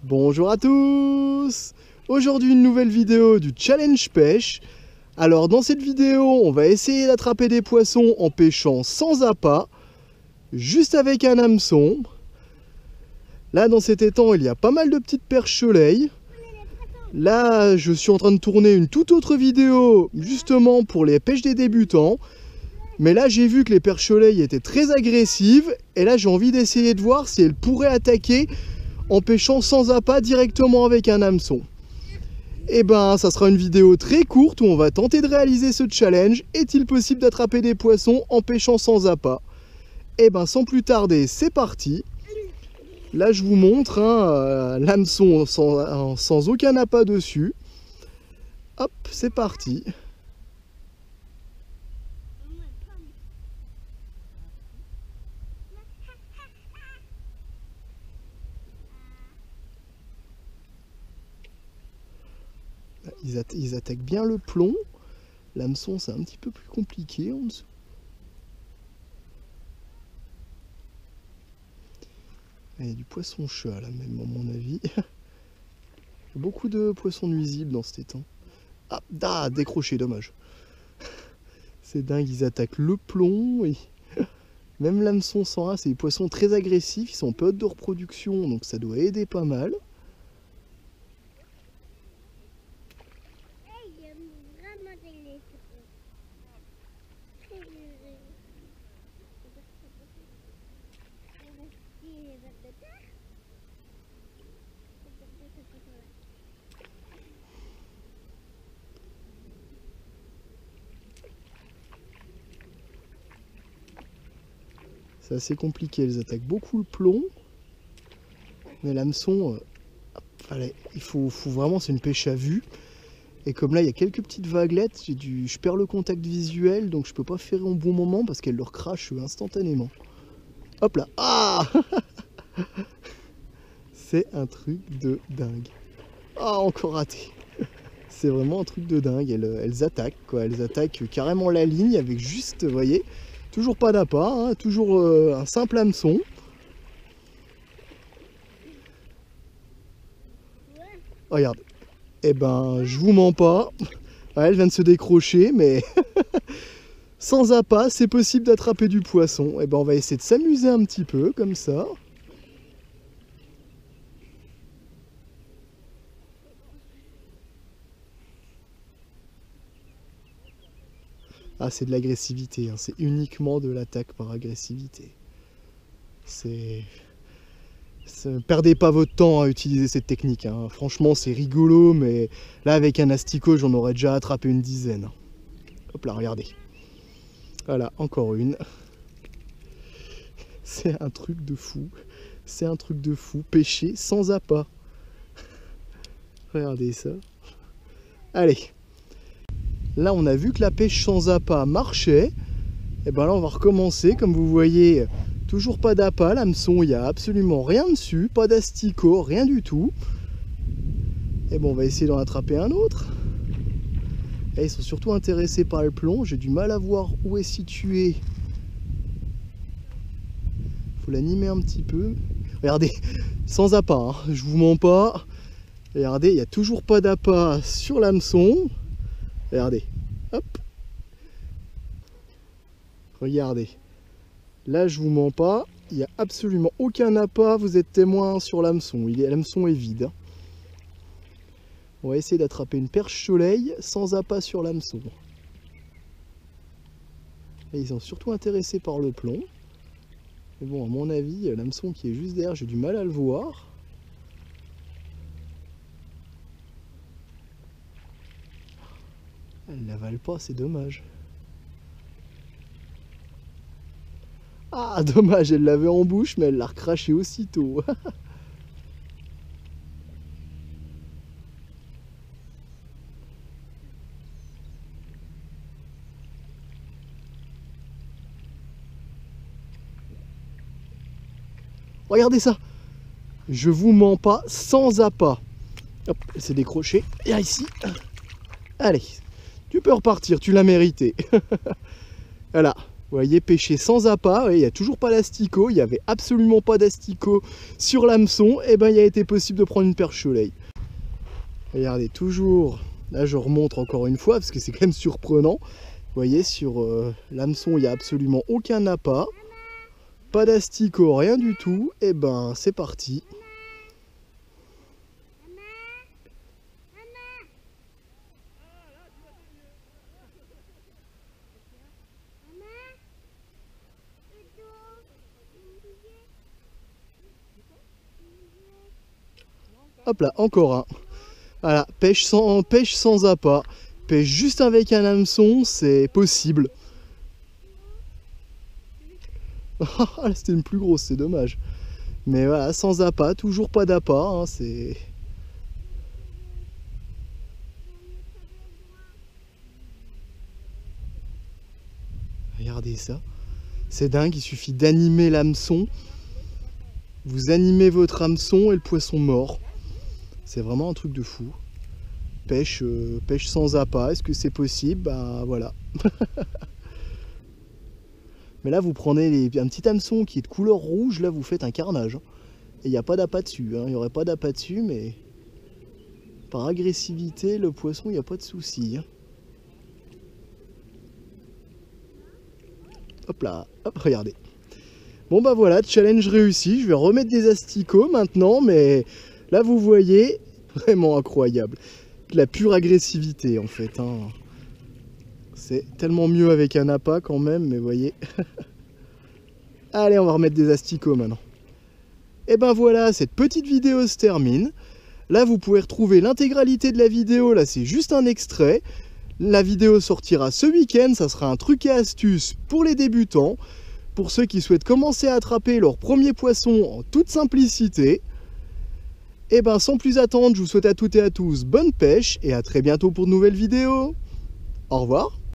Bonjour à tous! Aujourd'hui une nouvelle vidéo du challenge pêche. Alors dans cette vidéo on va essayer d'attraper des poissons en pêchant sans appât, juste avec un hameçon. Là dans cet étang il y a pas mal de petites perches soleil. Là je suis en train de tourner une toute autre vidéo justement pour les pêches des débutants. Mais là j'ai vu que les perches soleil étaient très agressives et là j'ai envie d'essayer de voir si elles pourraient attaquer en pêchant sans appât directement avec un hameçon. Et ben ça sera une vidéo très courte où on va tenter de réaliser ce challenge. Est-il possible d'attraper des poissons en pêchant sans appât? Et ben sans plus tarder, c'est parti. Là je vous montre l'hameçon sans aucun appât dessus. Hop, c'est parti. Ils attaquent bien le plomb. L'hameçon c'est un petit peu plus compliqué en dessous. Il y a du poisson-chat là même à mon avis. Il y a beaucoup de poissons nuisibles dans cet étang. Ah, décroché, dommage. C'est dingue, ils attaquent le plomb. Et même l'hameçon sans rat, c'est des poissons très agressifs. Ils sont en période de reproduction, donc ça doit aider pas mal. C'est assez compliqué, elles attaquent beaucoup le plomb. Mais l'hameçon, il faut vraiment, c'est une pêche à vue. Et comme là, il y a quelques petites vaguelettes, je perds le contact visuel, donc je peux pas faire un bon moment parce qu'elle leur crache instantanément. Hop là, ah c'est un truc de dingue. Ah, encore raté. C'est vraiment un truc de dingue, elles attaquent, quoi. Elles attaquent carrément la ligne avec juste, vous voyez, toujours pas d'appât, toujours un simple hameçon. Regarde, eh ben je vous mens pas, ouais, elle vient de se décrocher, mais sans appât c'est possible d'attraper du poisson. Eh ben on va essayer de s'amuser un petit peu comme ça. Ah, c'est de l'agressivité, c'est uniquement de l'attaque par agressivité. Perdez pas votre temps à utiliser cette technique, franchement c'est rigolo, mais là avec un asticot j'en aurais déjà attrapé une dizaine. Hop là, regardez. Voilà, encore une. C'est un truc de fou. C'est un truc de fou, pêcher sans appât. Regardez ça. Allez. Là on a vu que la pêche sans appât marchait. Et ben là on va recommencer, comme vous voyez. Toujours pas d'appât, l'hameçon, il n'y a absolument rien dessus, pas d'asticot, rien du tout. Et bon, on va essayer d'en attraper un autre. Et ils sont surtout intéressés par le plomb, j'ai du mal à voir où est situé. Faut l'animer un petit peu. Regardez, sans appât, je vous mens pas. Regardez, il n'y a toujours pas d'appât sur l'hameçon. Regardez, hop. Regardez. Là, je vous mens pas, il n'y a absolument aucun appât, vous êtes témoin sur l'hameçon. L'hameçon est vide. On va essayer d'attraper une perche soleil sans appât sur l'hameçon. Ils sont surtout intéressés par le plomb. Mais bon, à mon avis, l'hameçon qui est juste derrière, j'ai du mal à le voir. Elle l'avale pas, c'est dommage. Ah, dommage, elle l'avait en bouche, mais elle l'a recraché aussitôt. Regardez ça. Je vous mens pas, sans appât. Hop, elle s'est décrochée. Et ici. Allez, tu peux repartir, tu l'as mérité. Voilà. Vous voyez, pêcher sans appât, il n'y a toujours pas d'asticot, il n'y avait absolument pas d'asticot sur l'hameçon, et ben il a été possible de prendre une perche soleil. Regardez, toujours, là je remonte encore une fois, parce que c'est quand même surprenant. Vous voyez, sur l'hameçon, il n'y a absolument aucun appât, pas d'asticot, rien du tout, et ben c'est parti. Hop là, encore un. Voilà, pêche sans appât. Pêche juste avec un hameçon, c'est possible. Ah, c'était une plus grosse, c'est dommage. Mais voilà, sans appât, toujours pas d'appât, hein, c'est... Regardez ça. C'est dingue, il suffit d'animer l'hameçon. Vous animez votre hameçon et le poisson mord. C'est vraiment un truc de fou. Pêche sans appât, est-ce que c'est possible? Bah voilà. Mais là vous prenez un petit hameçon qui est de couleur rouge, là vous faites un carnage. Et il n'y a pas d'appât dessus, hein. Il n'y aurait pas d'appât dessus, mais par agressivité, le poisson, il n'y a pas de souci. Hein. Hop là, hop, regardez. Bon bah voilà, challenge réussi. Je vais remettre des asticots maintenant, mais là vous voyez, vraiment incroyable. De la pure agressivité en fait. Hein. C'est tellement mieux avec un appât quand même, mais vous voyez. Allez, on va remettre des asticots maintenant. Et ben voilà, cette petite vidéo se termine. Là vous pouvez retrouver l'intégralité de la vidéo, là c'est juste un extrait. La vidéo sortira ce week-end, ça sera un truc et astuce pour les débutants. Pour ceux qui souhaitent commencer à attraper leur premier poisson en toute simplicité. Et ben sans plus attendre, je vous souhaite à toutes et à tous bonne pêche et à très bientôt pour de nouvelles vidéos. Au revoir.